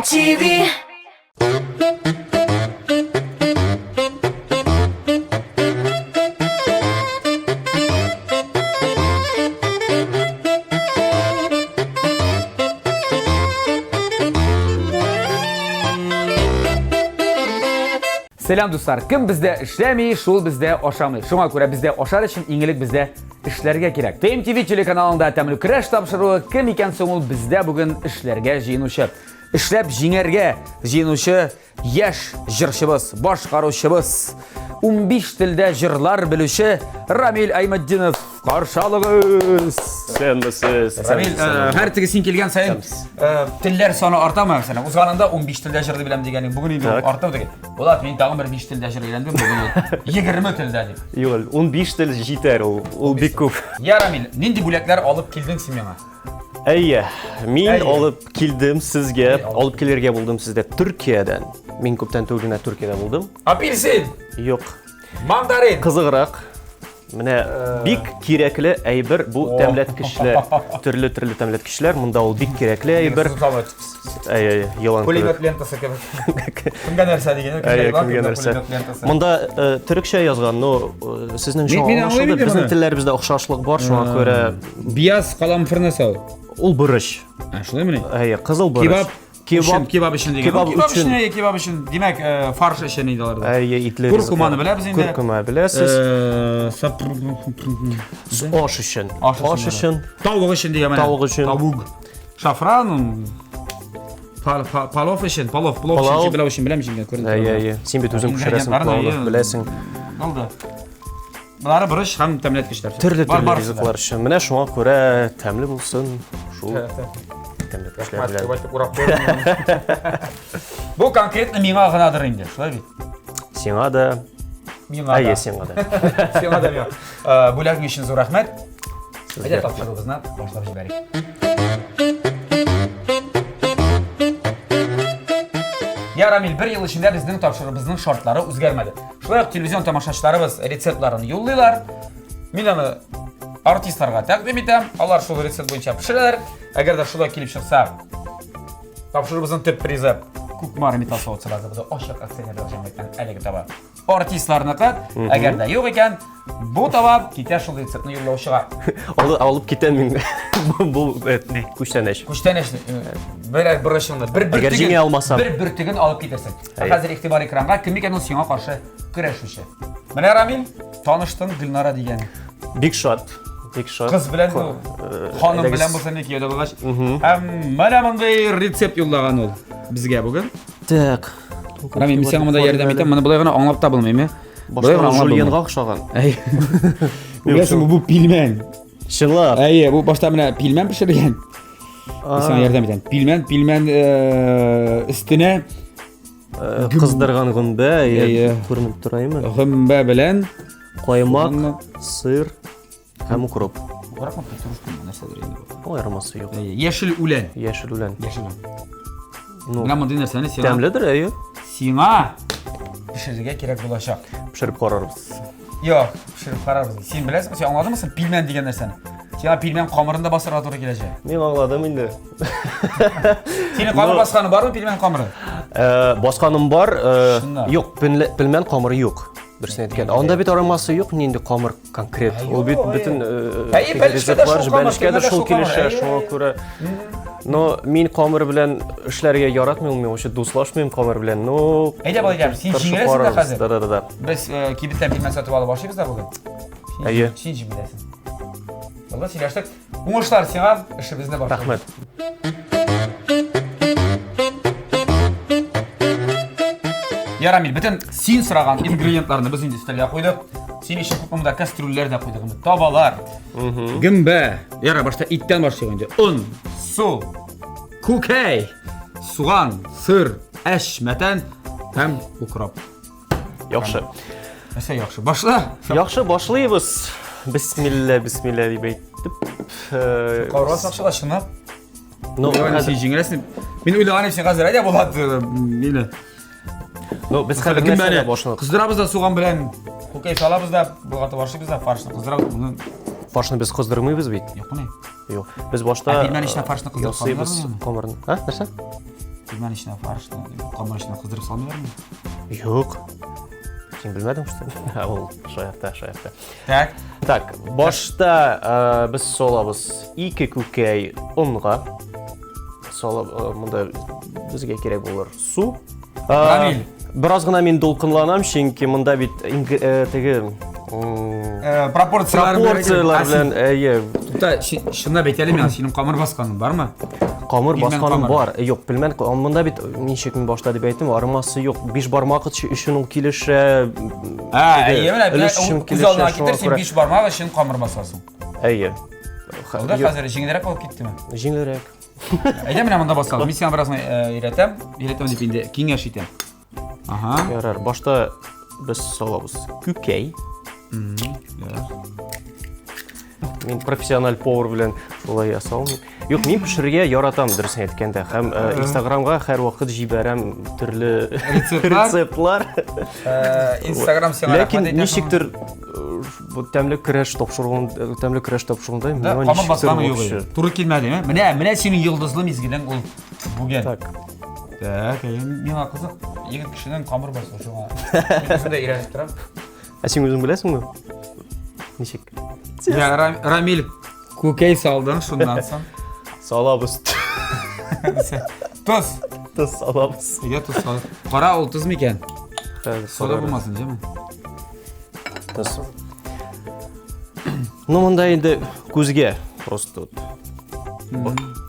TV. Selam dostlar. Kim bizde işlemi, şul bizde oşamı. Şuna göre bizde oşar için İngiliz bizde işlerge kerak. TMTV telekanalında temli kurash topşiruvi kim ekan ol bizde bugün işlerge jiyinuvchi. İşlep jingerge jiyinuvchi yosh jirshimiz, boshqaruvchimiz, 15 tilda jirlar biluvchi Ramil Aymatdinov qarshilığınız. Senmisiz. Ramil, her tigisin kelgan sayin tillar soni ortami masalan. O'zg'onda 15 tilda jirni bilaman deganing bugun endi ortadi degan. Bo'lat, men tag'in bir 5 tilda jir o'rgandim, bugun 20 tilda deb. Yo'q, 15 til yetar, u bek ko'p. Ya Ramil, nindi bo'laklar olib kelding sen menga? Ayya, men olib keldim sizga, olib kelerga bo'ldim sizda Turkiyadan. Men ko'pdan to'g'rina Turkiyada bo'ldim. Apelsin, Yo'q, mandarin. qiziqroq. Mana bek kerakli aybir bu damlatkichlar, turli damlatkichlar, bunda u bek kerakli aybir. Ay, yalan. Pulemyot lentasi kabi. Kimga narsa degan, kimga narsa. Bunda turkcha yozgan, no sizning shu anglashildi, bizning tillarimizda o'xshashlik bor, shunga ko'ra Biyaz qalamfirni sol. ul burish. Shulaymi? Ay, qizil burish. Kebab ishini degan. Kebab ishini, demak, farsh ishini deydilar. Ay, itlar. Kurkumani bilasiz endi. Kurkuma bilasiz. Osh uchun. Osh uchun. Tovuq ishini degan mana. Tovuq uchun. Tovuq. Shafran. Palov ishini, palov ishini bilamishingga ko'rinadi. Ay, sen bet o'zing pishirasan, palov bilasan. Bo'ldi. Bular birish ham tamlatkichlar. Turli rizqlar uchun. Mana shunga ko'ra ta'mli bo'lsin. Shu tamlatkichlar bilan. Bu konkretni menga g'inadir endi, shulay bit. Senga da. Menga. Ay, senga da. Senga da. Bularning uchun zo'r rahmat. Sizga topshiruvimizni boshlab yuboring. Ya Ramil, bir yil ichida bizning topshirig'imizning shartlari o'zgarmadi. Shunday televizion tomoshachilarimiz retseptlarini yo'llaylar. Men uni artistlarga taqdim etam. Ular shu retsept bo'yicha pishiradilar. Agarda shunday kelib chiqsa, topshirig'imizning tip prizi kukmar metal soatsalarda bizga oshiq aksiyada o'rganayotgan haligi tovar. Artistlarniki agarda yo'q ekan, bu tovar ketash shu retseptni yo'llovchiga olib ketaman men. Bu kuchtanash. Kuchtanash bir ishimni bir tigin olib ketarsan. Hozir ixtibor ekranға kim ekan senga qarshi kurashuvchi. Mana Ramil, tanishdim Dilnora degan. Big shot. Qiz bilan xonim bilan bo'lsa neki yo'lda bo'lg'ash. Mana bunday retsept yo'llagan ol bizga bugun. Tak. Ramil, men senga bunda yordam etaman. Mana bularni anglab topolmayman. Boshqa Julyenga o'xshagan. Ay. Bu pilmen. Shinglar. Ay, bu boshda mana pilmen pishirgan. Sen yordam etaman. Pilmen üstüne qizdirgan g'umba, ko'rinib turaymi? G'umba bilan qoymoq, sir, ham ukrop. Qaraqma, turishdim narsalar endi. O yaramasi yo'q. Yashil ulan. Yashil ulan. Mana bunday narsani sen Tamlidir, ay. Senga pishirishga kerak bo'lashaq. Pishirib qararmiz. Yo'q, pishirib qararmiz. Sen bilasizmi, sen angladingmi sen pilmen degan narsani? Sen pilmen qamirinda bostirga to'g'ri kelajak. Men angladim endi. Sening qamir bosqani bormi, pilmen qamiri? Bosqanim bor. Yo'q, pilmen qamiri yo'q. Birsini aytganda, onda bit aramasi yo'q, endi qamir konkret. U bit butun rezeptlar balishkadir shul kelishi, shunga ko'ra no men qamir bilan ishlarga yaratmayman, o'sha do'stlashmayman qamir bilan. No. Ayda bo'layapti. Sen jingirasizda hozir. Da. Biz kibitdan pilmen sotib olib boshlaymiz-da bugun. Ayyo. Sen jingirasan. Valla silashdik. O'ngishlar senga ishimizni boshlaymiz. Rahmat. Ya Ramil, bütün sen so'ragan ingredientlarni biz endi stolga qo'ydik. Sen ishni ko'pimda kastrullarda qo'ydik. Tobalar. Gimba. Yara boshda itdan boshlaymiz endi. Un, suv, ko'kay, so'g'on, sir, ash, matan ham ukrop. Yaxshi. Nasa yaxshi. Boshla. Yaxshi, boshlaymiz. Bismillah deb aytib. Qavros yaxshi shunab. No, sen jingirasan. Men o'ylaganim sen hozir aytib bo'ladi. Meni no, biz hali kimlarga boshlaymiz. Qizdirabizda so'g'on bilan ko'kay solamizda, bo'g'atib boshlaymiz, farshni qizdiramiz. Buni farshni biz qizdirmaymiz bit. Yo'q, buni. Yo'q. Biz boshda bilmem ishni farshni qizdirib qo'yamiz qamirni. Ha, narsa? pulmen içine farşını, qamar içine kızdırıp salmıyor mu? Yo'q. Sen bilmedim işte. Ol, şayakta. Tak. Так, boshda biz solamiz 2 ko'kay unga. Solib, bunda bizga kerak bo'lar suv. Ramil. Birozgina men to'lqinlanam, chunki bunda bit tegi Proporsiyalar bilan Tuta, şunda betelim ya, senin qamar basqaning bormi? Qamir bosqanim qamir. bor. Yo'q, bilmayman. Bunda bit nechikmi boshda deb aytdim, armasi yo'q. 5 barmoq ishning kelishi. Ha, yemin uzalına getirsin 5 barmağı ve şimdi qamar basasın. Ayyo. Oldu, hazır jinglerak olib ketdimi? Jinglerak. Ayda men bunda basalım. Men seni birazdan öğretem deb endi kengash etem. Aha. Yarar. Boshda biz solamiz ko'kay. Men professional повар bilan shulay yasalım. Yo'q, men pishirishga yoratam durustini aytganda. Ham Instagramga har vaqt jibaram turli retseptlar. Instagram seni Lekin nechikdir bu tamlik kirash topshirganda men qamar basqaning yo'q edi. To'g'ri kelmadimi? Mana sening yulduzli mezgiling ul bo'lgan. Tak. Tak, menga qiziq. Yigit kishidan qamar basqa shunga. Shunda iratib turam. Sen o'zing bilasizmi? Nechik? Ya Ramil ko'kay solding shundan so'ng. Solamiz. Tuz. Tuz solamiz. Nega tuz sol? Qora ol tuzmi ekan? Soda bo'lmasin, jami. Tuz. Ну, bunda endi ko'zga просто.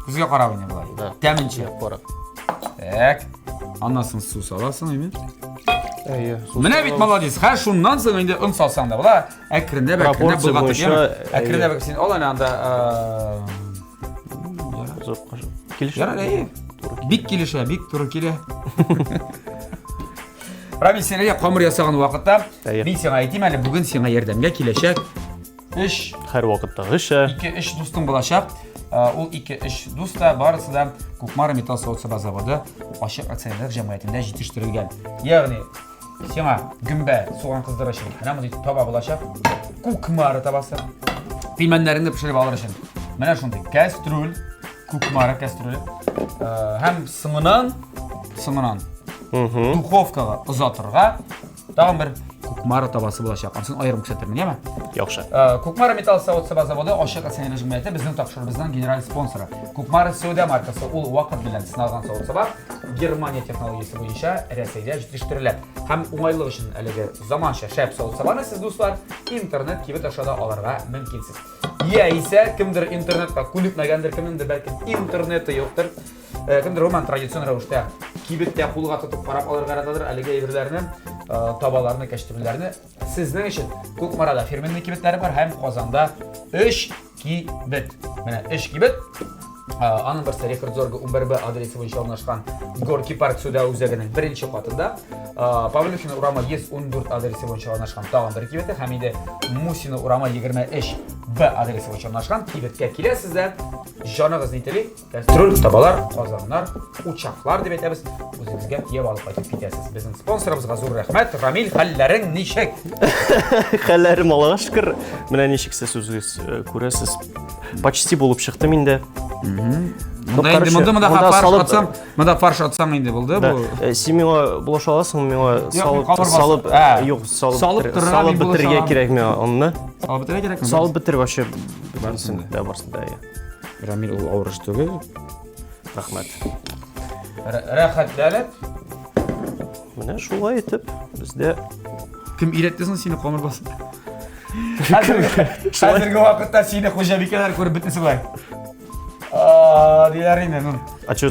Kuzga qarab ne bo'ladi? Taminchi. Qora. Tak. Ondan so'ng suv solasan, aymi? Ayyo. Mana bit молодец. Ha, shundan so'ng endi un solsang da bo'la. Akrinda bulg'atib. Akrinda bak sen ol anda Yarayı. Bik kelişe, bik turu kele. Ramil senga qamir yasagan vaqtda men senga aytayman, mana bugun senga yordamga kelishak. Ish har vaqtda g'isha. 2 ish do'stim bo'lashaq. U 2 ish do'stda barisidan Ko'kmar metall savdo zavodi Oshiq aksiyador jamiyatida yetishtirilgan. Ya'ni senga gumba so'g'an qizdirish mana bunday toba bo'lashaq. Ko'kmar tabasi. Piymanlaringni pishirib olishing. Mana shunday kastrul Ko'kmar kastruli ham siminan duxovkaga uzatirga tag'in bir Ko'kmar tabasi bo'lashaq. Sen ayirib ko'rsatmayman. Yaxshi. Ko'kmar metall savdo zavodi Oshiq aksiyador jamiyati bizning topshirig'imizdan general sponsori. Ko'kmar Saudiya markasi u vaqt bilan sinalgan savdo Germaniya texnologiyasi bo'yicha Rossiyada yetishtiriladi. Ham o'ng'aylik uchun haligi zamoncha shayb savdo siz do'stlar internet kibit aşağıda olishga mumkinsiz. Ya ise kimdir internetga ko'nikmagandir, kimdir balki interneti yo'qdir. Kimdir roman traditsion ravishda kibitga qo'lga tutib qarab olishga qaratadir, haligi yerlarni tobalarni, kashtirlarni sizning uchun Ko'kmarada firmenlik kibitlari bor, ham Qozonda 3 kibit. Mana 3 kibit Anın bir rekord zorga 11B adresi bo'yicha o'rnashgan Gorki Park sudi o'zagining birinchi qatida Pavlovkina Urama 114 adresi bo'yicha o'rnashgan tag'in bir kibiti hamida Musina Urama 23B adresi bo'yicha o'rnashgan kibitga kelasizda joningizning intili kastrul, tabalar, qozonlar, uchoqlar deb aytamiz. O'zingizga yeb olib qaytib ketasiz. Bizning sponsorimizga zo'r rahmat. Ramil, hallaring nechik? Hallarim Allohga shukr. Mana nechiksa so'zingiz ko'rasiz. Почти bo'lib chiqdi menda. Munda farsh atsam endi bo'ldi bu. Sen menga bo'lasha olasizmi? Menga solib bitirga kerakmi uni? Solib bitirga kerakmi? Solib bitir boshqa barsin. Ramil u o'rishdiga. Rahmat. Rahat dalat. Mana shulay etib bizda kim iratdasan seni qamir bosib. Hozirgi vaqtda seni xo'jabekalar ko'rib bitmasa bo'ladi. Dilaring men.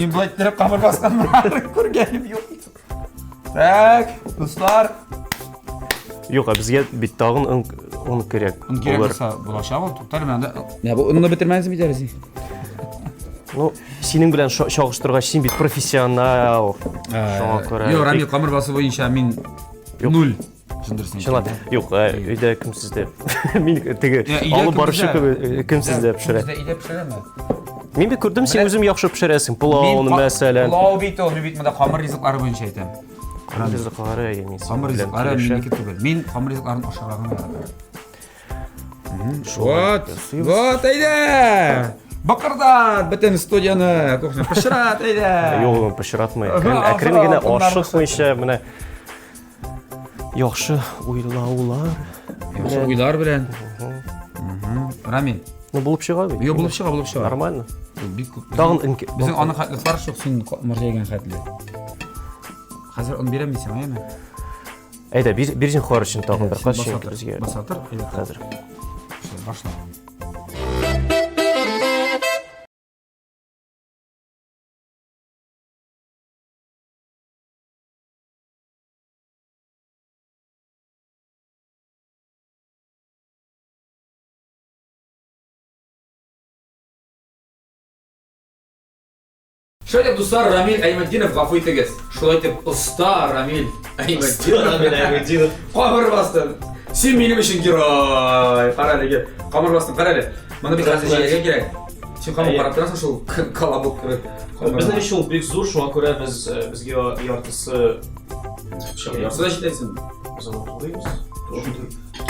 Men bo'ytirib qamir bosganman, ko'rganim yo'q. Tak, do'stlar. Yo'q, bizga bittag'in un kerak. Un kerak bo'lsa bo'lashaq, to'xtar menda. Ya bu unni bitirmaysiz bitarsiz. Ну, sening bilan shog'ishtirgach, sen bit professional. Shunga ko'ra. Yo'q, Ramil qamir bosib bo'yicha men 0. Tushundirsin. Yo'q, uyda kimsiz deb. Men tegi olib borishi kimsiz deb pishiradi. Uyda pishiraman. Men bir ko'rdim, sen o'zing yaxshi pishirasan. Pulovni masalan. Pulov bitmada qamir rizqlari bo'yicha aytaman. Qamir rizqlari, men qamir rizqlari meniki tugul. Men qamir rizqlarini oshirog'ini yaraman. Вот ayda. Bakırda bütün stüdyonu kokuşuna pişirat eyde. Yo'q, pishratmay. Aha, Akringina aha, oshiq bunlar bo'yicha mana yaxshi o'ylovlar. Yaxshi uylar bilan. Ramil. Ne bo'lib chiqadi? Yo bo'lib chiqa. Нормально. Tag'in bizning ona xatlar shu sen marjagan xatlar. Hozir uni beramisan yana. Ayda birjin xorijini tag'in bir qancha bizga. Basatir. Hozir. Boshla. Şöyle dostlar Ramil Aymetdinov g'afo etasiz. Şulay deb usta Ramil Aymetdinov. Qamir bastı. Sen benim için giroy. Qara degi. Qamir bastın qarali. Mana bir hozir yerga kerak. Sen qamir qarab turasың shu kolobok kirib. Bizning ish u bek zo'r, shunga ko'ra bizga yortisi Yarısı da işlesin. biz uni to'laymiz.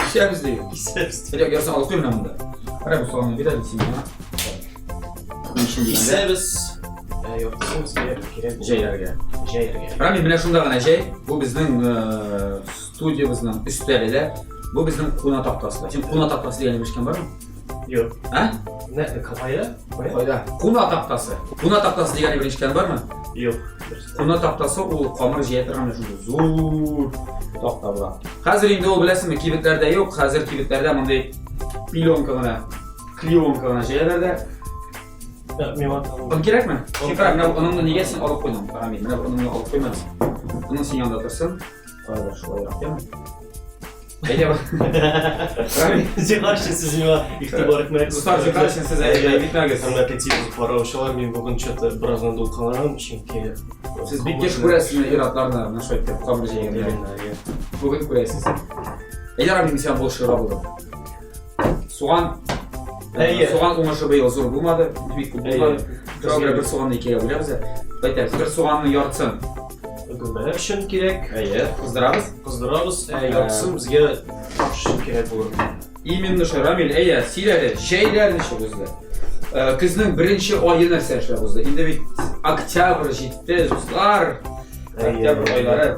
İşler bizde. Hadi yarısını alıp koyun bunda. Qara bu soğanı bir hadi sen bana. İşin deyinde. Biz yortisi bizga kerak Jeylarga. Jeylarga. Ramil mana shunda g'ana jey. Bu bizning studiyamizning ustalida. Bu bizning quna taqtasi. Sen quna taqtasi degan eshitgan bormi? Yo'q. Ha? Ne kafaya? Qo'yda. Quna taqtasi. Quna taqtasi deganni eshitgan bormi? Yo'q. Quna taqtasi u qamir jeytirgan shu zo'r taqta bo'lar. Hozir endi u bilasizmi, kibitlarda yo'q. Hozir kibitlarda bunday plyonka mana, kliyonka mana jeylarda. Bun kerakmi? Sen qarab, mana uni nega sen olib qo'yding? Qaramay, mana uni olib qo'ymading. Uni sen yonda tursin. Qo'yib shulayroqmi? Ayda. Siz qarshi siz nima ixtibor etmayapsiz? Dostlar, siz qarshi siz aytmagingiz. Hurmatli televizor qarovchilar, men bugun chet birozdan to'lqinlarim, chunki siz bitkish ko'rasizmi irodlarni, mana shu yerda qamir jeygan. Bugun ko'rasiz. Ayda Ramil sen bo'lishira bo'ldi. Soğan soğan umaşı beyaz zor bulmadı, büyük bulmadı. Sonra bir soğanı ikiye bölüyoruz ya. Baytariz, bir soğanı yartsın. Gülmeler için gerek. Evet, kızdırabız. Kızdırabız, yartsın bizga yaxshi kerak bo'ladi. İminli şu Ramil, sileri, şeylerini şu bizde. Kızның birinci ayı narsa işler bizde. Indi bir oktyabr җитте, dostlar. Oktyabr ayları.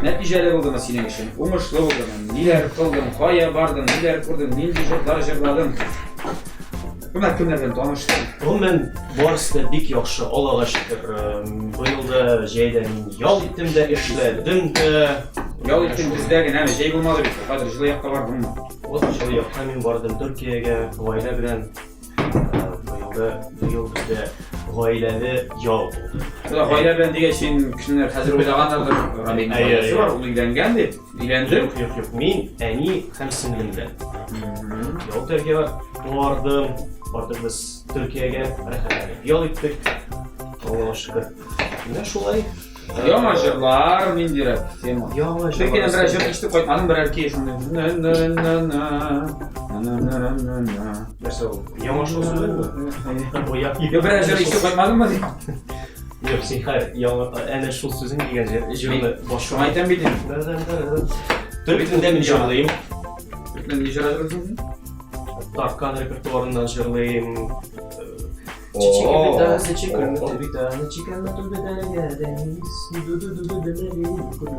Neticeler oldu mu senin için? Umışlı oldu mu? Neler kıldın, kaya bardın, neler kurdun, nildi jotlar jırladın. Bunlar kimlerden tanıştın? Men borasida bek yaxshi, Allohga shukr. Bu yilda jeyda men yol etdim-da, ishladim. Yol etdim bizdagi nima jey bo'lmadi bitta. Hozir jil yoqqa bordimmi? O'sha jil yoqqa men bordim Turkiyaga, oila bilan. Bu yil bizda oilaviy yol bo'ldi. Xudo oila bilan degan sen kishilar hozir o'ylaganlardir. Ramilning oilasi bor, uylangan deb. Uylandim. Yo'q. Men ani ham singlim bilan. Yo'llarga bordim. Orada biz Türkiye'ye yol ettik. Allah'a şükür. Ne şolay? Yamacırlar mindirep. Yamacırlar. Türkiye'den bir ajır içtik koymadım bir erkeği şunda. Nasıl oldu? Yamaç olsun değil mi? O yapayım. Yok bir ajır içtik koymadım mı? Yok sen hayır. En şul sözün diyeceğim. Jırlı. Şunu ayten bildin. Türk'ten mi jırlayayım? Türk'ten ne jırladınız? Tarkan repertuarından jırlayayım. Çiçek bir tanesi çıkırdı bir tane çıkarmadı bir tane geldiniz. Du demeli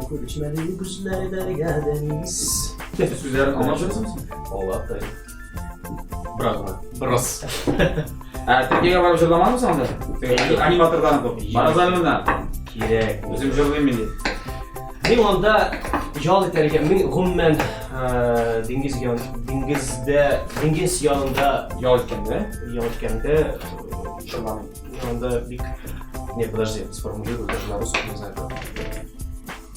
kuru içmeli kuşları da geldiniz. Sözlerin anlaşılır mısın? Allah da. Bravo. Bros. Türkiye'ye varıp jırlamadın mı sandın? Animatörden bu. Bana zannımdan. Kirek. Özüm jırlayayım mı diye. Men onda yol eterken men g'umman dengiz yonida Yol etkende. Yonda bir ne подожди, сформулирую даже на русском не знаю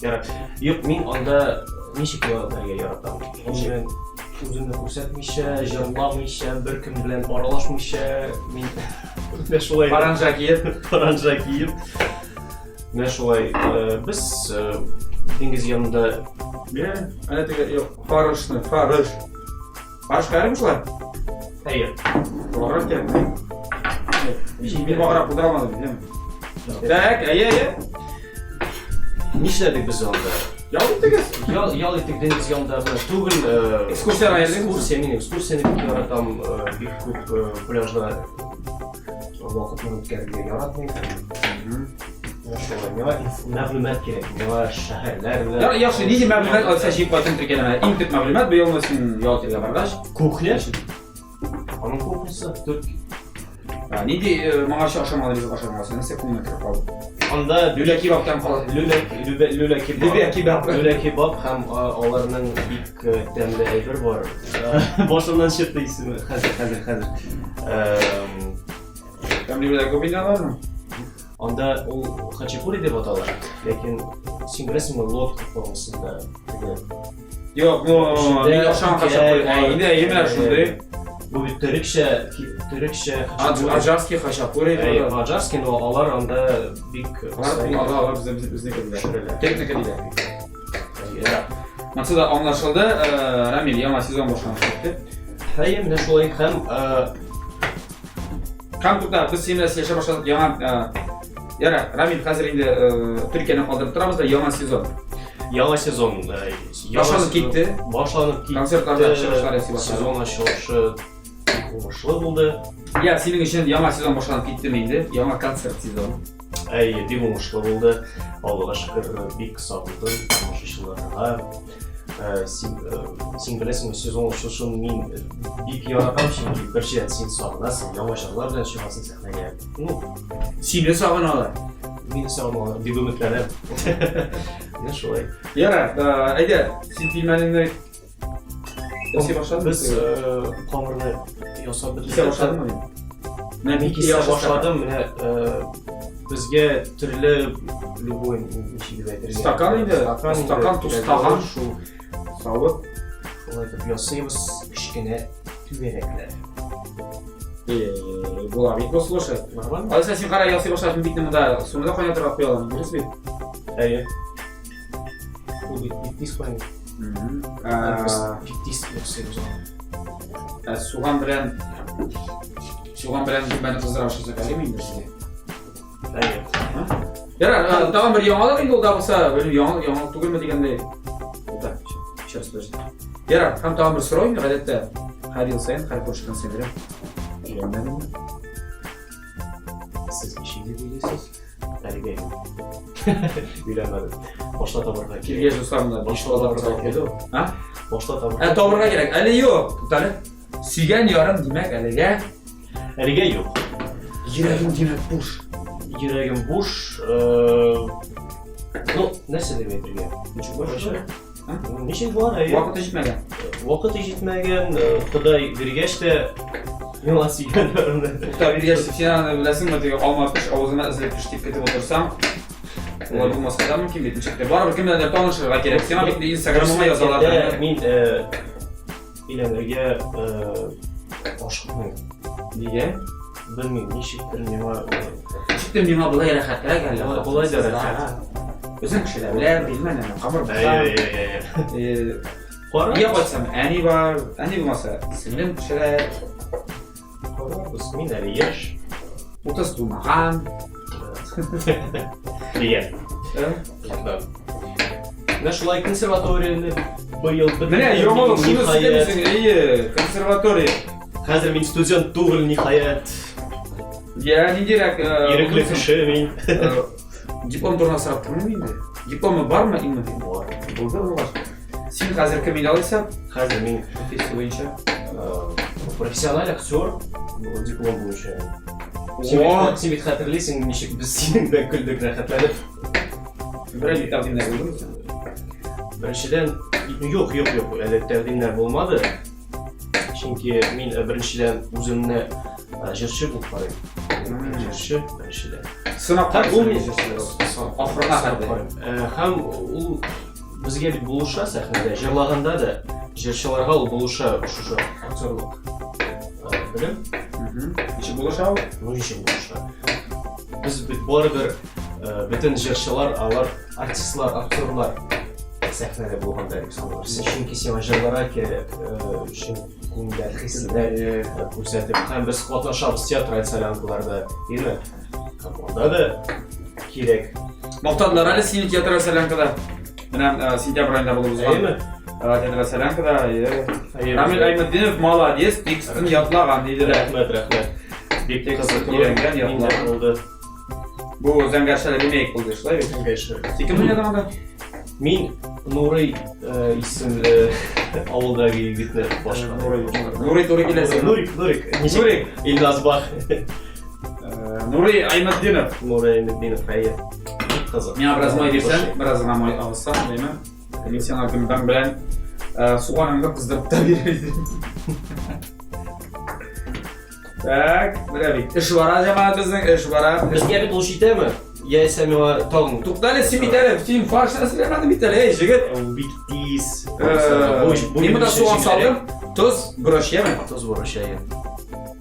как. Yo'q, men onda nechik yo'llarga yaratam. Men o'zimni ko'rsatmisha, jillammisha, bir kun bilan aralashmisha, men shulay paranja kiyib. Men shulay biz dengiz yonida ana tega yo'q, Farish. Farish qayrimishlar? Hayır. To'g'ri kerakmi? Bir qarab o'tiramadim, bilmayman. Tak, Nishladik biz onda? Yol etdingiz? Yol etdik dengiz yonida tug'il ekskursiya ayırdingiz? Ekskursiyani yaratam, bir ko'p plyajlar vaqtni o'tkazishga yaratmaydi. Shunga ma'lumot kerak. Nima shaharlar bilan. Yaxshi, nega ma'lumot olsa shey qo'ydim turganlar. Input ma'lumot bu yolmasın yo'lga bardash. Kuxля. Onun kuxlyasi Türk. Nega mana shu oshxonalarga oshxonasini sekunga kirib qoldi. Onda Lula kebabdan qoldi. Lula kebab ham ularning ilk temli ayber bor. Boshimdan chiqdi ismi. Hozir. Temlilar ko'pindalarmi? Onda u xachapuri deb ataladi. Lekin sen bilasizmi lot formasida. Yo'q, bu oshxona xachapuri. Endi yemlar shunday. Bu Türkçe Ajarskiy xachapuri. Ajarskiy no ular onda big Allah bizni ko'rdilar. Texnika deydi. Maksada anlaşıldı. Ramil yana sezon boshlanmoqda. Hayır, mana shulay ham Kampda biz senlar yasha boshladik yana yara Ramil hozir endi Turkiyani qoldirib turamiz da yana sezon. Yangi sezon Boshlanib ketdi. Konsertlarda Sezon ochilishi o'xshab bo'ldi. Ya sening uchun yana sezon boshlanib ketdimi endi? Yana konsert sezoni. Ay, deb o'xshab bo'ldi. Allohga shukr, big sog'liqdim. O'sha yillarda sen bilasizmi sezon ochilishini men big yoratam chunki birchidan sen sog'inasan, yomashlar bilan chiqasan sahnaga. Seni sog'inalar. Meni sog'inalar deb umidlarim. Mana shulay. Yara, ayda sen filmlaringni yasay boshladingmi? Biz qomirni yasab Yasay boshladingmi? Men yasay boshladim. Mana bizga turli любой nechigi deb aytadigan. Stakan edi. Stakan tustag'an shu sovuq. Shulay deb yasaymiz kichkina tuveraklar. Bular bitmo слушай. Нормально? Hozir sen qara yasay boshladim bitni bunda suvda qaynatib qo'yaman. Bilasizmi? Ayy. Bu bitti ispan. Bitti yasaymiz. So'g'an bilan beni qizdirish kerakmi endi sizga? Ayy. Yara, tag'in bir yangilik endi unda bo'lsa, bir yangilik tugilma deganda. Так, сейчас подожди. Yara, ham tag'in bir so'raymi? Odatda har yil sayin har ko'rishgan senlar uylanmadingmi? Siz ishingizni bilyapsiz. Ayy. Uylanmadim. Boshqa to'g'riga Kelgan do'stlarimlar boshqa to'g'riga keldi. Ha? Boshqa to'g'riga. To'g'riga kerak. Ali yo'q. To'xtali. Suygan yorim demak aliga. Aliga yo'q. Yuragim demak bo'sh. Yuragim bo'sh. Ну, narsa deb aytilgan. Nechun bo'sh? Nechun bor? Vaqt yetmagan. Vaqt yetmagan, Xudoy bergach-da men suyganlarimni. Xudoy bergach, sen bilasizmi, degan olmapish ovozimdan izlab tush deb ketib o'tirsam, ular bo'lmasa ham mumkin deb chiqdi. Baribir kimlardir tanishirga kerak. Sen bitta Instagramga yozalar. Men ilanlarga oshiqman. Nega? Bilmayman, nechikdir nima. Chiqdim nima bo'lay rahatlar ekanlar. Bo'lay rahat. O'zim kishilar bilan bilmayman, qamir. Qora. Nega qo'ysam, ani bor, ani bo'lmasa, singlim kishilar. Qora, biz men yash. 30 to'lmagan. Degan. Mana shulay konservatoriyani buyil bitirdim. Mana yo'q, shuni sizga konservatoriya. Hozir men student tug'il nihoyat. Ya, nedirak Yirikli kishi men. Diplom to'g'risida turmaymi endi? Diplomi bormi endi? Bor. Bo'ldi, bo'ldi. Sen hozir kimni olaysan? Hozir men Professiya bo'yicha. Professional aktyor diplom bo'yicha. Sen xatirlaysan, nechuk biz sendan kuldik rahatlanib. Birinchi taqdimlar bo'ldimi? Birinchidan yo'q, hali taqdimlar bo'lmadi. Chunki men birinchidan o'zimni jirchi bo'lib qo'ydim. Jirchi birinchidan. Sinoqqa Bu oxirida ham u bizga bo'lisha sahnada, jirlaganda-da jirchilarga u bo'lisha shu aktyorlik. Bilim? Ichi bo'lishadi? Ichi bo'lisha. Biz baribir butun jirchilar, ular artistlar, aktyorlar sahnada bo'lganda sanalasiz. Chunki sen jirlarga kerak, shu ko'ngil hislar ko'rsatib, ham biz qatnashamiz teatr salonlarida, deymi? Onda-da kerak. Maqtadlar hali seni teatr salonida. Mana sentyabr oyida bo'lib o'tgan. Teatr salonida. Ramil Aymuddinov молодец, tekstini yodlagan deydilar. Rahmat. Бик те Қызық үйренген, Менде яғни. болды. Бұл зәңгәршәлі ремейк болды, шылай бек. Секен ойнадың анда? Мен Нурый исемлі ауылдағы егітні башқа. Нурый туры келесің. Нурик. Нурик. Илназ Бах. Нурый Аймаддинов. Нурый Меддинов, әйе. Қызық. Мен біраз май берсем, біразына май алсам, деймін. Мен сен алтымдан білән суғаныңды қыздырып та берейдім. Так, біләбек. Іш бара, жамағат біздің, іш бара. Бізге бит ол жетемі? Я сәмева тағым. Туқталі, сен битәлі, сен фаршына сілемәді битәлі, ей, жігіт. Бит тиз. Мен мұнда суған салдым, тұз, бұрыш емін. Тұз бұрыш, әйе.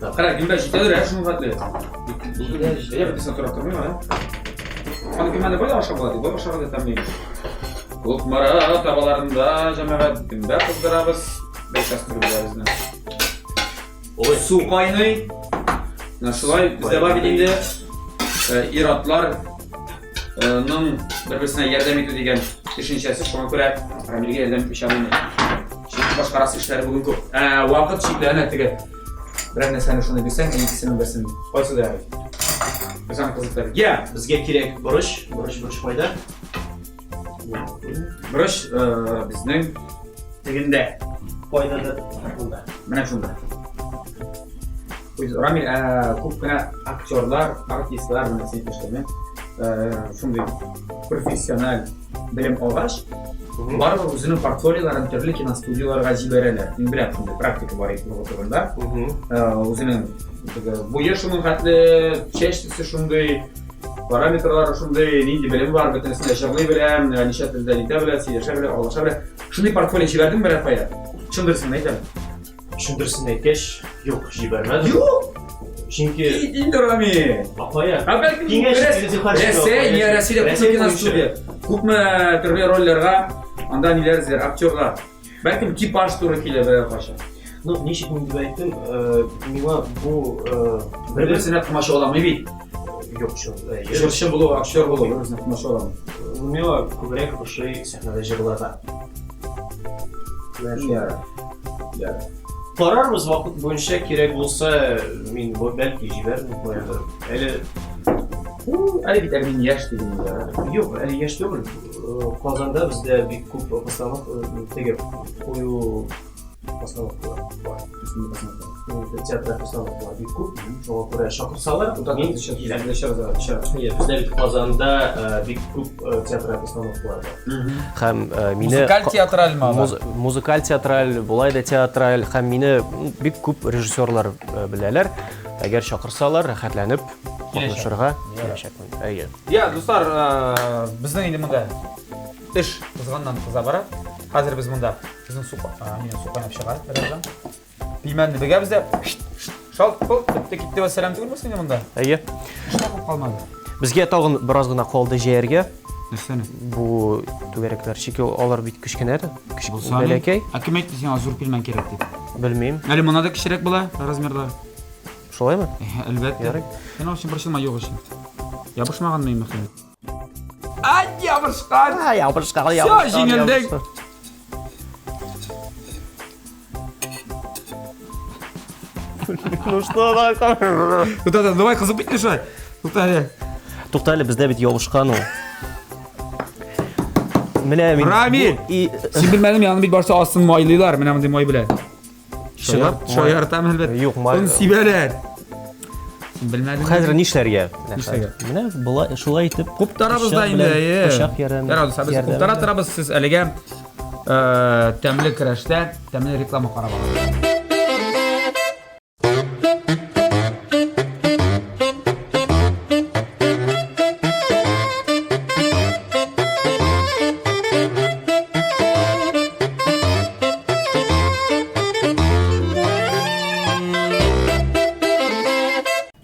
Қара, кімбә жетәдір, әшінің қатлы. Я бітесін тұрап тұрмайма, Аны кімәді бөлі аша болады, бұл ашаға да тәмейміз. Құлқмара табаларында жамағат кімбә қыздырабыз, бәйшас түрбілерізді. Су қайный. Шылай, бізде бар бедейді иратларның бір-бірісіне ярдам ету деген үшіншесі соған көре Рамилге ярдам етпеше алмайды. Шекі башқарасы іштері бүгін көп. Уақыт шеклі әнәттігі. Бір нәрсені шыны берсең, екісінің берсін. Қойсы да әй. Біздің қызықтар. Бізге керек бұрыш пайда. Бұрыш біздің тігінде. Пайдады бұнда. Міне шында. Рамил көп кіна актерлар, артистлар міне сетештермен шындай профессионал білім алғаш барлығы өзінің портфолиоларын түрлі киностудияларға жіберелер. Мен білем шындай практика бар екен отырғанда. Өзінің бойы шының қатлы, чештісі шындай, параметрлары шындай, нейді білім бар, бітінісінде жырлы білем, неше тілді лита білем, сейдеша білем, алғаша білем. Шындай портфолио жібердің бір әпая? Шындырсың айтам? Шындырсын әйткеш, жоқ, жібермеді. Жоқ! Çünkü İndi Rami. Apaya. Belki ne Rasiyle kutu kinostudya. Kupma türlü rollerga, anda neler izler, aktörler. Belki tipaj turu kile böyle başa. Ну, ничек мен деп айттым, миңа бұл Bir-birisine kumaşı olan mı bir? Yok, şu. Жыршы болу, актер болу, bir-birisine kumaşı olan mı? Миңа көбірек ошой сахнада жырлата. Қарарбыз вақыт бойынша керек болса, мен бәлки жібердім қояды. Әлі бит әлі яш деген ya. Yok, әлі яш түгіл. Қазанда бізде бик көп постановка, теге қою постановкалар бар. Театр постановкалар бик көп. Соған көрә шақырсалар, мен бізде бит Қазанда бик көп театр постановкалар бар. Һәм Музыкаль театраль ма? Музыкаль театраль, болай да театраль, һәм мине бик күп режиссерлар беләләр. Әгәр чакырсалар, рәхәтләнеп катнашырга киләчәкмен. Әйе. Я, достар, безнең инде монда эш кызганнан кыза бара. Хәзер без монда безнең су кайнап чыга бераздан. Пимәнне бегә бездә шалт пыл китте ва сәлам түгел инде монда. Әйе. Шулай калмады. Безгә тагын бераз гына калды җәяргә. Нәрсәне? Бу түгәрәкләр чике алар бит кечкенә дә. Бәләкәй. Кем әйтте сиңа зур пилмән кирәк дип? Белмим. Әле монда да кичерәк була размерлар. Шулаймы? Әлбәттә. Син өчен борчылма юк өчен. Ябышмаган мин мөхәммәд. Ай, ябышкан. Ябышкан. Всё, җиңелдек. Ну что такое? Тута, давай кызып битме шулай. Тута. Туктале, бездә бит ябышкан ул. Менә мин Рамил. Син белмәдем, яны бит барса астын майлыйлар, менә мондый май белән. Шояр там әлбәттә. Юк, май. Ун сибәләр. Син белмәдем. Хәзер нишләргә? Нишләргә? Менә булай шулай итеп. Куптарабыз да инде. Пышак ярам. Ярады, без куптара тарабыз сез әлегә тәмле крәштә, тәмле реклама карап алабыз.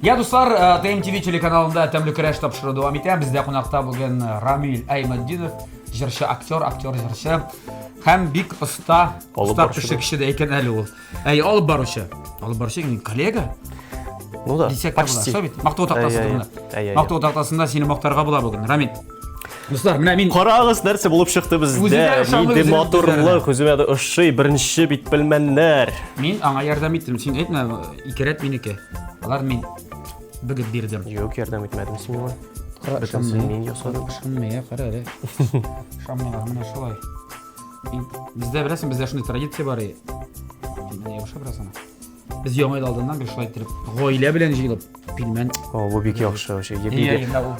Я, достар, ТМТV телеканалында тәмле көрәш тапшыру дәвам итә. Бездә кунакта бүген Рамил Аймаддинов, җырчы, актер, җырчы һәм бик оста кеше кеше дә икән әле ул. Алып баручы. Алып баручы минем коллега. Ну да, почти. Мактау тактасында. Мактау тактасында сине мактарга була бүген. Рамил. Dostlar, менә мин Карагыз, нәрсә булып чыкты бездә. Үзегә ышанмый, Нинди үзегә матурлык, күземә ошый, беренче бит белмәннәр. мин аңа ярдәм иттем. Син әйтмә, ике рәт минеке. Алар мин бөгет бирдем. Юк, ярдәм итмәдем син миңа. Кара, Бөтенсен мин ясадым. Ышанмый, кара әле. Ышанмыйлар, менә шулай. Бездә беләсең, бездә шундый традиция бар. Менә яхшы беразына. Без яңа ел алдыннан бер шулай итеп, гаилә белән җыелып, пилмән. О, бу бик яхшы вообще. Менә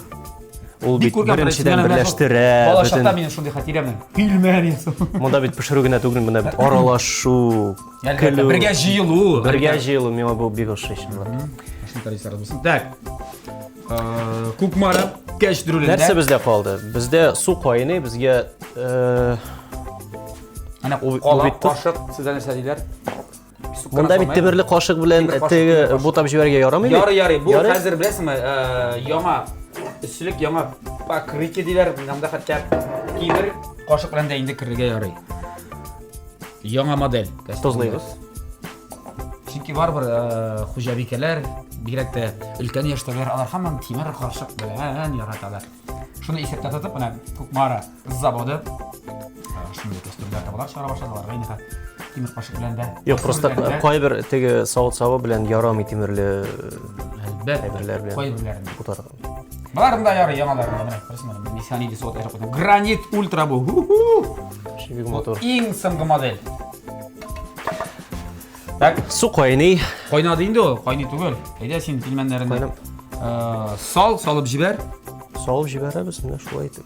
Ул бит беренчедән берләштерә. Балачакта минем шундый хатирәм. Пилмән ясау. Монда бит пешерү генә түгел, монда бит аралашу, Әлбәттә, бергә җыелу. бергә җыелу, миңа бу бик ошый чынлап. Шундый традициялар булсын. Так. Кукмара кәчтүрүлендә. Нәрсә бездә калды? Бездә су кайный, безгә Ана ул кала, бит тот. кашык, сездә нәрсә диләр? Монда бит тимерле кашык белән теге бутап җибәргә ярамый бит? Ярый, бу Ярый. хәзер беләсеңме, яңа өслек, яңа покрытие диләр, монда хәтта кибер кашык белән дә инде кирергә ярый. Яңа модель. Тозлыйбыз. Чөнки барбыр хуҗабикәләр, бигрәк тә өлкән яшьтәгеләр, алар һаман тимер кашык белән яраталар. Шуны исәптә тотып, менә Кукмара заводы шундый кәстрүлләр табалар, чыгара башладылар. Гайника тимер кашык белән дә. Юк, просто кайбер теге савыт-сабы белән ярамый тимерле Әлбәттә, белән кайберләрен. бутарга. Буларның да ярый яңаларны менә күрсәм, механик сот әйтеп куйдым. Гранит ультра бу. Бик матур. Иң соңгы модель. Так, Су кайный. кайнады инде ул, кайный түгел. Әйдә син пилмәннәрен Кайнап. салып җибәр. Салып җибәрәбез, менә шулай итеп.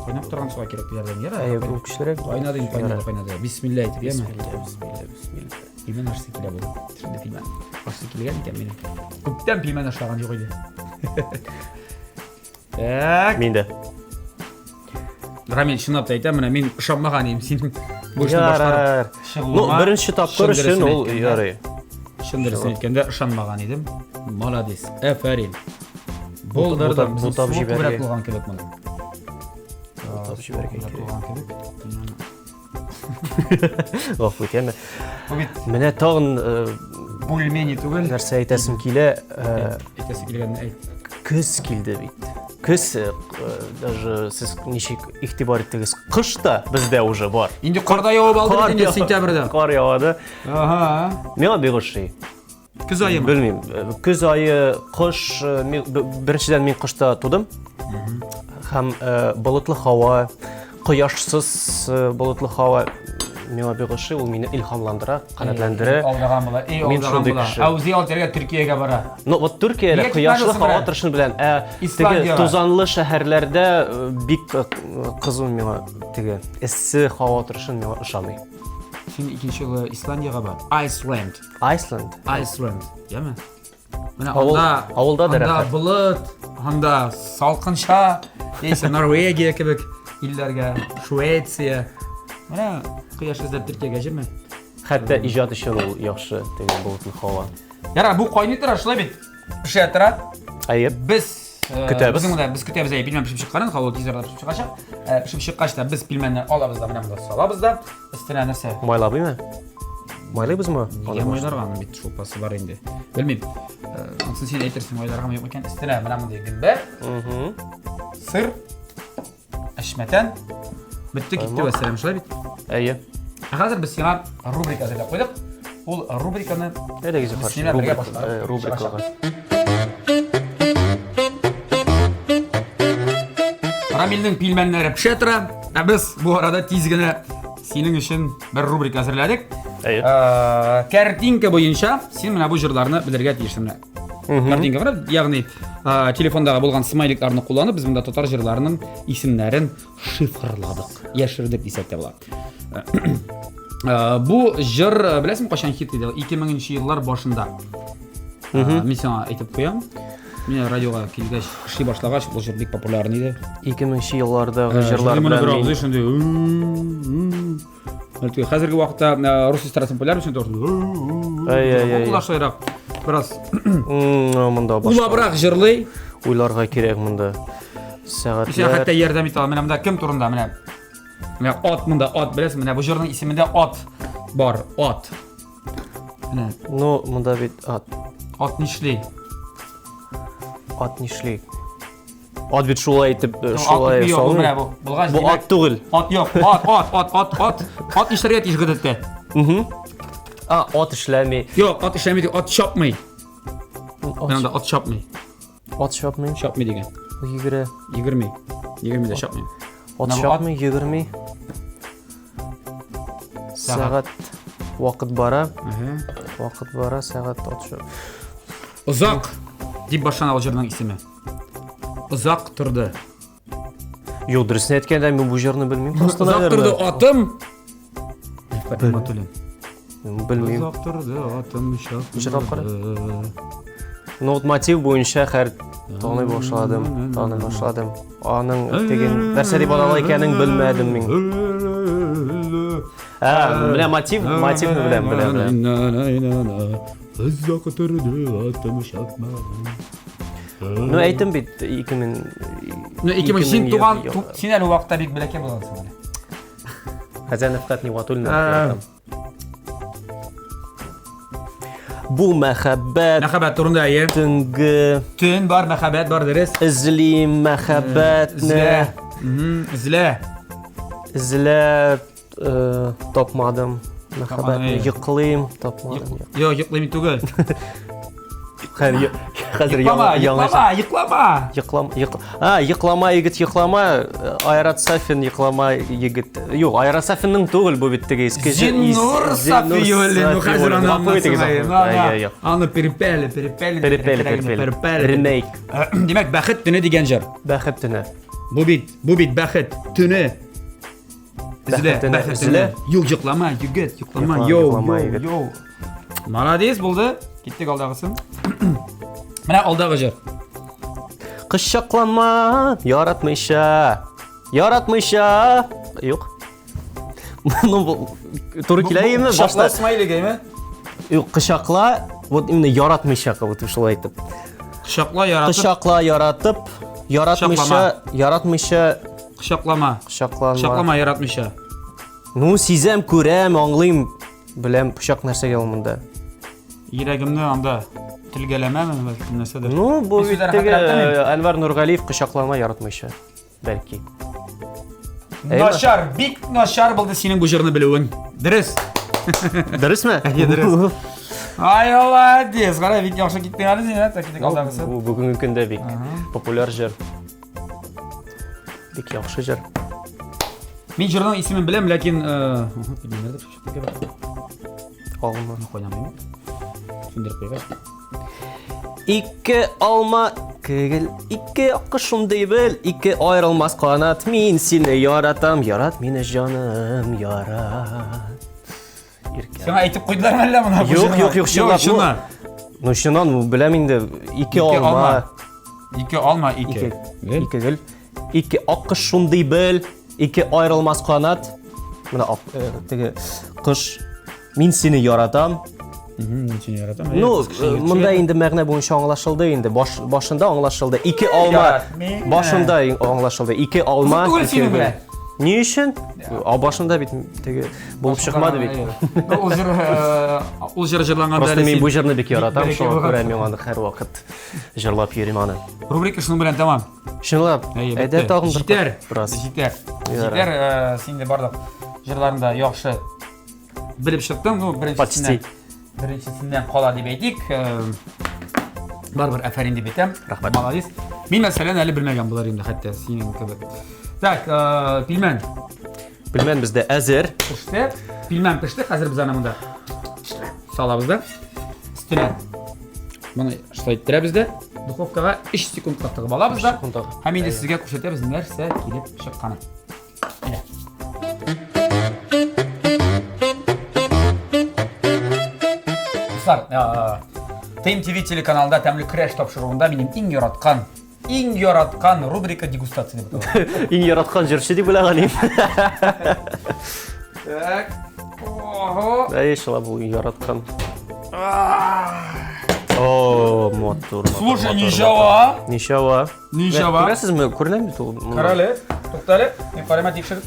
Кайнап торган суга кирәк диләрдән Әйе, яра. бу кешеләргә Кайнады инде, кайнады. Бисмилла әйтеп яме. Бисмилла. Пилмән ашсы килә бу. Шунда пилмән. Ашсы килгән икән минем. Күптән пилмән ашлаган юк иде. Так. Миндә. Рамил, шунлап та әйтәм, менә мин ышанмаган идем синең бу эшне башкарып Ярар. Ну, чыгуыңа. беренче тапкыр өчен ул ярый. Шундый әйткәндә ышанмаган идем. Молодец. Афарин. Булдырдым. Бутап җибәргә. Күбрәк булган кебек моның. Бутап җибәргә кирәк. Булган кебек. Гафу итәме. Бу бит Менә тагын бульмени түгел. нәрсә әйтәсем килә. Әйтәсе килгәнне әйт. Көз килде бит. Көз даже сез ничек игътибар иттегез? Кыш та бездә уже бар. Инде карда явып алды бит инде сентябрьдә. Кар явады. Ага. Миңа бик ошый. Көз айымы. Белмим. Көз айы, кыш, беренчедән мин кышта тудым. Һәм болытлы һава, кояшсыз болытлы һава миңа бик ошый, ул мине илһамландыра, канатландыра. Алдаган була. Мин шундый кеше. Аузи алтырга Төркиягә бара. Ну вот Төркиядә Нигә кояшлы китмәдең һава син торышын белән, теге Исландиягә? тузанлы шәһәрләрдә бик кызу миңа теге эссе һава торышын миңа ошамый. Син икенче елы Исландиягә бар. Iceland. Iceland. Яме? Менә Авылда да анда рәхәт. болыт, анда салкынча, яисә Норвегия кебек илләргә, Швеция. Менә кояш эзләп Төркиягә җирме? Хәтта иҗат өчен ул яхшы теге болытлы һава. Яра, бу кайный тора, шулай бит. Пешә тора. Әйе. Без Көтәбез. Безнең монда без көтәбез, билмәм пешеп чыкканын, һава тизрәк пешеп чыкачак. Пешеп чыккач та без пилмәнне алабыз да, менә монда салабыз да. Өстенә нәрсә? Майлабыймы? Майлыйбызмы? Нигә майларган бит шулпасы бар инде. Белмим. Ансын син әйтерсең майларган юк икән. Өстенә менә мондый гөмбә, сыр, әшмәтән. Битте китте вәссәлам, шулай бит. Әйе. Хәзер без сиңа рубрика әзерләп куйдык. Ул рубриканы Әйдәгез Сиңа бергә башларбыз. рубрикалар. Рамилнең пилмәннәре пешә тора. Ә без бу арада тиз генә синең өчен бер рубрика әзерләдек. Әйе. Картинка буенча син менә бу җырларны белергә тиешсең. Картинка гына, ягъни телефондагы булган смайликларны кулланып, без монда татар җырларының исемнәрен шифрладык, яшердек дисәк тә була. Бу җыр, беләсең, качан хит иде? 2000нче еллар башында. Мин сиңа әйтеп куям. Мен радиога килгәч, эшли башлагач, бу җыр бик популяр иде. 2000нче еллардагы җырлар белән мин хәзерге вакытта рус эстрадасын популяр өчен тор. Ул Бераз монда улабрак җырлый. уйларга кирәк монда. Исә Сәгатьләр. хәтта ярдәм итә. Менә монда кем турында? Менә ат монда, ат беләсең, менә бу җырның исемендә ат бар, ат. Менә Ну, монда бит ат нишли. ат нишли. Ат бит шулай итеп, шулай Ат салмый. Булгач Бу ат түгел. Ат юк. Ат нишләргә тиеш гадәттә? Ат эшләми. Юк, ат эшләмәйди, ат чапмый. Анда ат чапмый. Ат чапмый. Чапмый дигән. Йөгерә. 20. 20 дә чапмый. Ат чапмый, йөгерми. Сәгать вакыт бара. Вакыт бара, сәгать ат чап. Узак дип башлана ул җырның исеме. Узак торды. Юк, дөресен әйткәндә мин бу җырны белмим. Просто Узак торды атым. Белмим. Узак торды атым Җырлап кара. чапмый. Нот мотив буенча һәр таный башладым. Аның деген нәрсә дип ала икәнен белмәдем мин. Менә мотивны беләм. Узак торды атым чапмый. Ну әйтем бит 2000. Ну 2000 син туган, син әле вакытта бик бәләкәй булгансың әле. Хәзер нәфкатни ватулна. Бу мәхәббәт Мәхәббәт турында әйе. төнге Төн бар, мәхәббәт бар дөрес. излим мәхәббәтне Излә. Тапмадым. Мәхәббәтне йоклыйм, тапмадым. Йо, йоклыйм түгел. Хәзер Йоклама, яңа йоклама. Йоклама егет йоклама, Айрат Сафин йоклама егет. Юк, Айрат Сафинның түгел бу бит теге иске Зиннур Сафиуллин, ну хәзер аны перепеле. Ремейк. Димәк, бәхет төне дигән җыр. Бәхет төне. Бу бит бәхет төне. Бәхет төне. Юк, йоклама, егет, йоклама. Йо. Молодец булды. Киттек алдагысын. Менә алдагы җыр. Кычаклама, яратмыйча. Юк. Ну, туры киләме башта? Смайлигеме? Юк, кычакла, вот именно яратмыйча, вот шулай әйтеп. Кычакла яратып, Кычакла яратып, яратмыйча, кычаклама. кычаклама. Кычаклама яратмыйча. Ну, сизәм, күрәм, аңлыйм, беләм, пычак нәрсәгә ул монда. Йөрәгемне анда телгәләмәме бәлки нәрсәдер. Ну, бу Бу бит сүзләр теге хәтерләтмәме? Әнвар Нургалиев кычаклама яратмыйча. Бәлки. Начар, бик начар булды синең бу җырны белүең. Дөрес. Дөресме? Дөрес. Ай, молодец. Кара, бик яхшы киттең әле син, киттек алдагысы. Бу бүгенге көндә бик популяр җыр. Бик яхшы җыр. Мин җырның исемен беләм, ләкин Алма. Куйнамыйм. Сүндереп куйгач. Ике алма көгел, ике аккы шундый бел, ике айрылмас канат, мин сине яратам, ярат мине җаным, ярат. Сиңа әйтеп куйдылармы әллә моны? Юк, чынлап. Ну, чыннан беләм инде, ике алма. Ике алма, ике. Ике гел. Ике аккы шундый бел, ике айрылмас канат. Менә теге кыш, мин сине яратам. Сине яратам. Ну, монда инде мәгънә буенча аңлашылды инде. Башында аңлашылды. Ике алма. Башында аңлашылды. Ике алма. Түгел синең белән. Ни өчен? Башында бит теге булып чыкмады бит. Ул җыр җырланганда Просто мин бу җырны бик яратам, шуңа күрә мин аны һәр вакыт җырлап йөрим аны. Рубрика шуның белән тамам. Чынлап. Әйдә тагын бер бераз. Җитәр. Синде барлык җырларында яхшы белеп чыктың. Ну, беренчесеннән кала дип әйтик. Барбар афәрин дип әйтәм. Рәхмәт. Молодец. Мин мәсәлән әле белмәгән булар инде, хәтта синең кебек. Так, пилмән. Пилмән бездә әзер. Пеште. Пилмән пеште. Хәзер без аны монда салабыз да. Өстенә. Моны шайтырабыз да. Духовкага 3 секундка тыгып алабыз да. Һәм инде сезгә күрсәтәбез нәрсә килеп чыкканын. TMTV телеканалда тәмле креш тапшыруында минем иң яраткан рубрика дегустация дип атала. Иң яраткан җырчы дип уйлаган идем. Так. Ого. Әйшла бу яраткан. О, мотор. Слушай, ничего. Ничего. Күрәсезме? Күренәме бит ул? Карале. Туктале. Мен карама тикшер.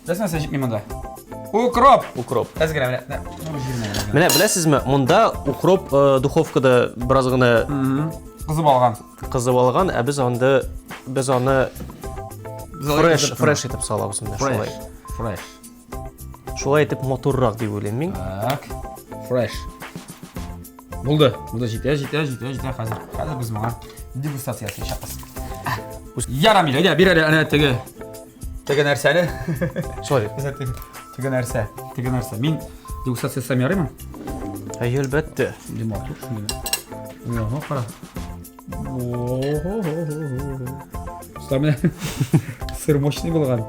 Рәсмән сәҗип монда. Укроп. Әзгәрә менә. Менә беләсезме? Монда укроп духовкада бераз гына кызып алган. Ә без анда biz uni fresh etib solamiz unda shulay. Fresh. Shulay etib motorroq deb o'ylayman men. Так. Fresh. Bo'ldi. Bo'ldi, jita hozir. Hozir biz mana degustatsiyasiga chiqamiz. Yaramil, aka, beradi ana tega narsani. Sorry. Tega narsa. Men degustatsiya qilsam yaraymi? Ha, albatta. Demak, shuni. Yo'q, qara. Ustamlar sir moshni bo'lgan.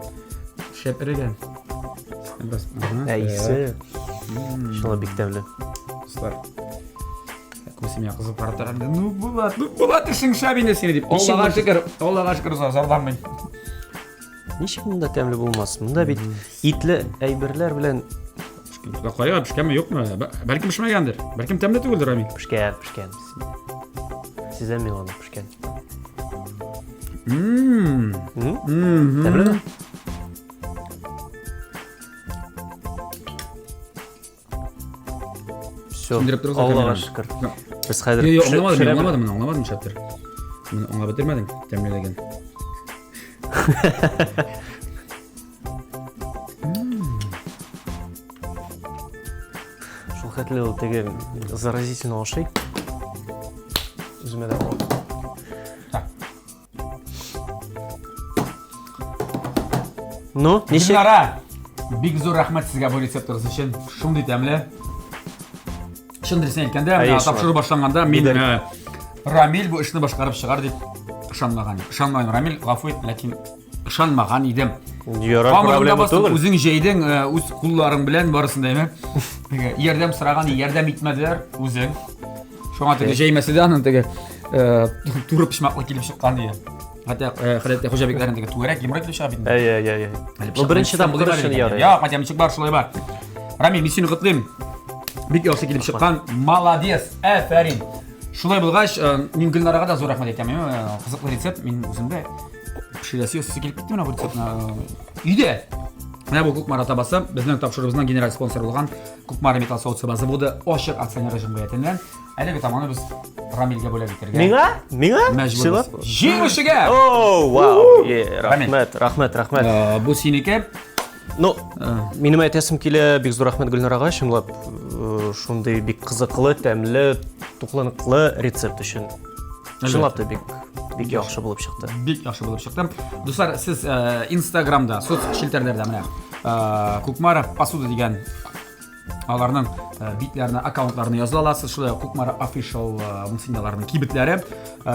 Shepirgan. Aysi. Shuna biktavli. Ustar. Ko'zimga qizib qarab turardi. Nu bo'ladi ishing shabini seni deb. Allohga shukr zardarman. Nishik bunda tamli bo'lmas? Bunda bit itli ayberlar bilan qo'ya pishganmi yo'qmi? Balkim pishmagandir. Balkim tamli tugildir Amin. Pishgan. Siz ham men olib pishgan. Tamlimi? Всё. Allohga shukr. Biz hozir Yo'q, anglamadim chaptir. Meni anglab bitirmading, tamlilagan. Шул хәтле ул теге заразительный ошый. Үземә дә. Ну, ничек? Нишара. Бик зур рәхмәт сезгә бу рецепторыгыз өчен. Шундый тәмле. Шундый сен әйткәндә, тапшыру башланганда мин Рамил бу эшне башкарып чыгар дип ышанмаган. Ышанмаган Рамил, гафу ит, ләкин ышанмаган идем. Проблема түгел. Үзең җәйдең, үз кулларың белән барысын дәйме? Ярдәм сораган, ярдәм итмәделәр үзең. Шуңа теге җәймәседән теге туры пишмаклы килеп чыккан дия. Хәтта хуҗабекләрен теге турак йомрак килеп чыга бит. Ай. Бу беренче тапкыр эшен ярый. Я, математик бар, шулай бар. Рамил, мин сине котлыйм. Бик яхшы килеп чыккан. Молодец. Афәрин. Шулай булгач, мин Гөлнарага да зур рәхмәт әйтәм. Кызыклы рецепт, мин үземдә пешерәсе өсте килеп китте менә бу рецептны. Өйдә. Менә бу Кукмара табасы безнең тапшырыбызның генераль спонсоры булган Кукмара металл соусы заводы ачык акционер режимгә әлеге таманы без Рамилгә бүләк итәргә. Миңа? Мәҗбүр. Җиңүчегә. О, вау. Рәхмәт. Бу синеке. Ну, минем әйтәсем килә бик зур рәхмәт Гөлнарага, чынлап шундый бик кызыклы, тәмле, тукланыклы рецепт өчен. Чынлап та бик яхшы булып чыкты. Бик яхшы булып чыкты. Дуслар, сез Instagramда, соцшелтәрләрдә менә Кукмара посуда дигән аларның битләренә, аккаунтларына языла аласыз. Шулай Кукмара official мунсиняларның кибетләре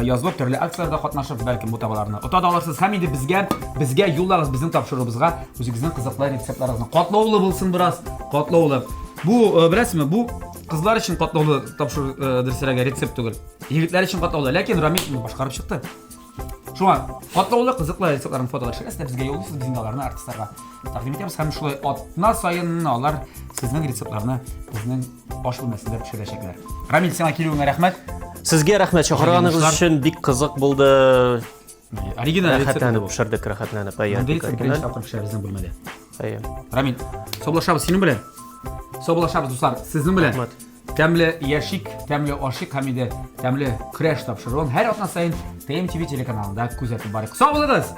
язылып, төрле акцияларда катнашып, бәлкем бу табаларны ота да алырсыз. Һәм инде безгә юллагыз, безнең тапшырыбызга, үзегезнең кызыклы рецептларыгызны катлаулы булсын бераз, катлаулы. Бу беләсезме, бу кызлар өчен катлаулы тапшырырга рецепт түгел. Егетләр өчен катлаулы, ләкин Рамил башкарып чыкты. Шуңа катлаулы кызыклы рецептларын фотолар чыгасыз, безгә юллыйсыз, безнең аларны артистларга тәкъдим итәбез. Һәм шулай атна сайын алар сезнең рецептларны безнең аш бүлмәсендә пешерәчәкләр. Рамил, сиңа килүеңә рәхмәт. Сезгә рәхмәт, чакырганыгыз өчен бик кызык булды. Оригинал рецепт пешердек, рәхәтләнеп. Безнең бүлмәдә. Рамил, соблашабыз синең белән. Соблашабыз дуслар, сезнең белән. Тәмле яшик, тәмле ашик һәм инде тәмле краш тапшыруын һәр атна сайын TMTV телеканалында күзәтеп барыйк. Сау булыгыз!